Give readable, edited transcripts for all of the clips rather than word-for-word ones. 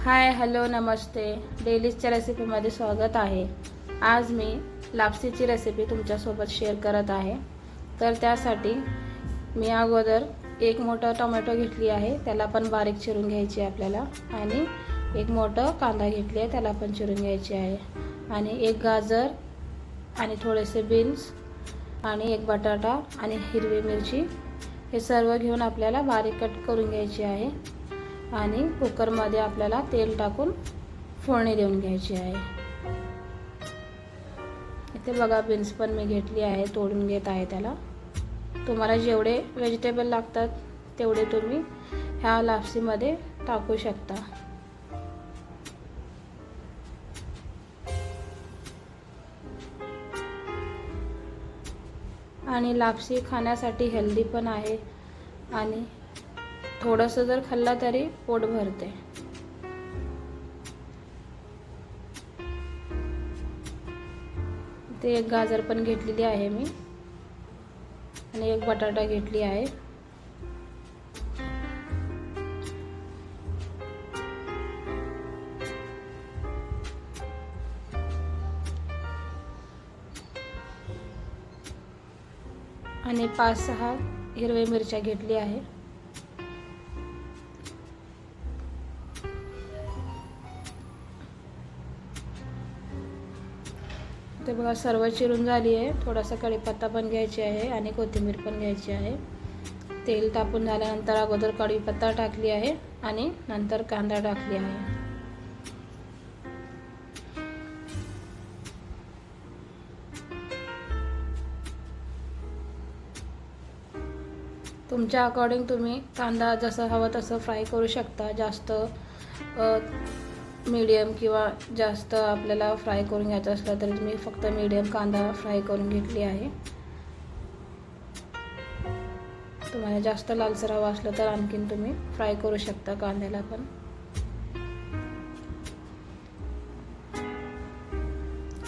Hi hello नमस्ते, डेलीजच्या रेसिपीमध्ये स्वागत आहे। आज मी लापसीची रेसिपी तुमच्यासोबत शेअर करत आहे। तर त्यासाठी मी अगोदर एक मोठा टोमॅटो घेतली आहे, त्याला पण बारीक चिरून घ्यायची आपल्याला। आणि एक मोठा कांदा घेतली आहे, त्याला पण चिरून घ्यायची आहे। आणि एक गाजर आणि थोडेसे बीन्स आणि एक बटाटा आणि हिरवी मिरची हे सर्व घेऊन आपल्याला बारीक कट करून घ्यायची आहे। आणि कुकरमध्ये आपल्याला तेल टाकून फोडणी देऊन घ्यायची आहे। इथे बघा बीन्स पण मी घेतली आहे, तोडून घेत आहे त्याला। तुम्हाला जेवढे व्हेजिटेबल लागतात तेवढे तुम्ही ह्या लापसीमध्ये टाकू शकता। आणि लापसी खाण्यासाठी हेल्दी पण आहे आणि थोडंसं जर खाल्ला तरी पोट भरते। ते एक गाजर पण घेतलेली आहे मी आणि एक बटाटा घेतली आहे। आणि 5-6 हिरवी मिरच्या घेतली आहे। ते बघा सर्व चिरून झाली आहे। थोडासा कढीपत्ता पण घ्यायची आहे आणि कोथिंबीर पण घ्यायची आहे। तेल तापून झाल्यानंतर अगोदर कढीपत्ता टाकली आहे आणि नंतर कांदा टाकली आहे। तुमच्या अकॉर्डिंग तुम्ही कांदा जसं हवं तसं फ्राय करू शकता। जास्त मीडियम किंवा जास्त आपल्याला फ्राय करून घ्यायचं असलं तर मी फक्त मीडियम कांदा फ्राय करून घेतली आहे। तुम्हाला जास्त लालसर हवं असलं तर आणखीन तुम्ही फ्राय करू शकता कांद्याला पण।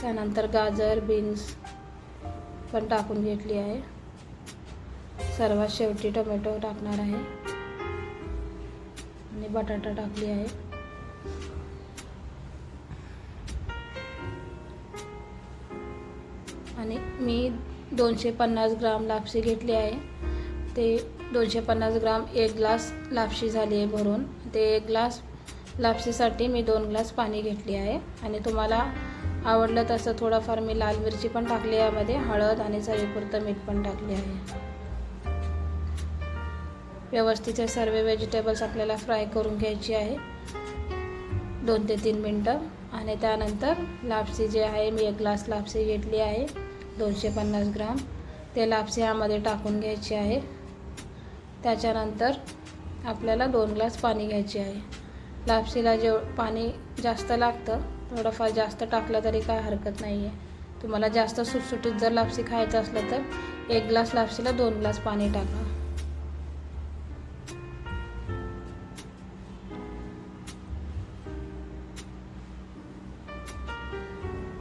त्यानंतर गाजर बीन्स पण टाकून घेतली आहे। सर्वात शेवटी टोमॅटो टाकणार आहे आणि बटाटा टाकली आहे। आणि मी 250 ग्राम लापसी घेतली आहे। ते 250 ग्राम 1 ग्लास लापसी झाली आहे भरून। ते 1 ग्लास लापसीसाठी मी 2 ग्लास पाणी घेतली आहे। आणि तुम्हाला आवडलं तसं थोडंफार मी लाल मिरची पण टाकली यामध्ये, हळद आणि चवीपुरतं मीठ पण टाकले आहे। व्यवस्थित हे सर्व व्हेजिटेबल्स आपल्याला फ्राय करून घ्यायची आहे 2 ते 3 मिनटं। आणि त्यानंतर लापसी जे आहे, मी 1 ग्लास लापसी घेतली आहे 250 ग्राम, ते लापसी यामध्ये टाकून घ्यायची आहे। त्याच्यानंतर आपल्याला 2 ग्लास पाणी घ्यायचे आहे। लापसीला पाणी जास्त लागतं, थोडंफार जास्त टाकलं तरी काय हरकत नाही आहे। तुम्हाला जास्त सुटसुटीत जर लापसी खायचं असलं तर 1 ग्लास लापसीला 2 ग्लास पाणी टाका।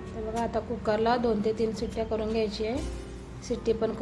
तर बघा आता कुकरला 2 ते 3 शिट्ट्या करून घ्यायची आहे। शिट्टी पण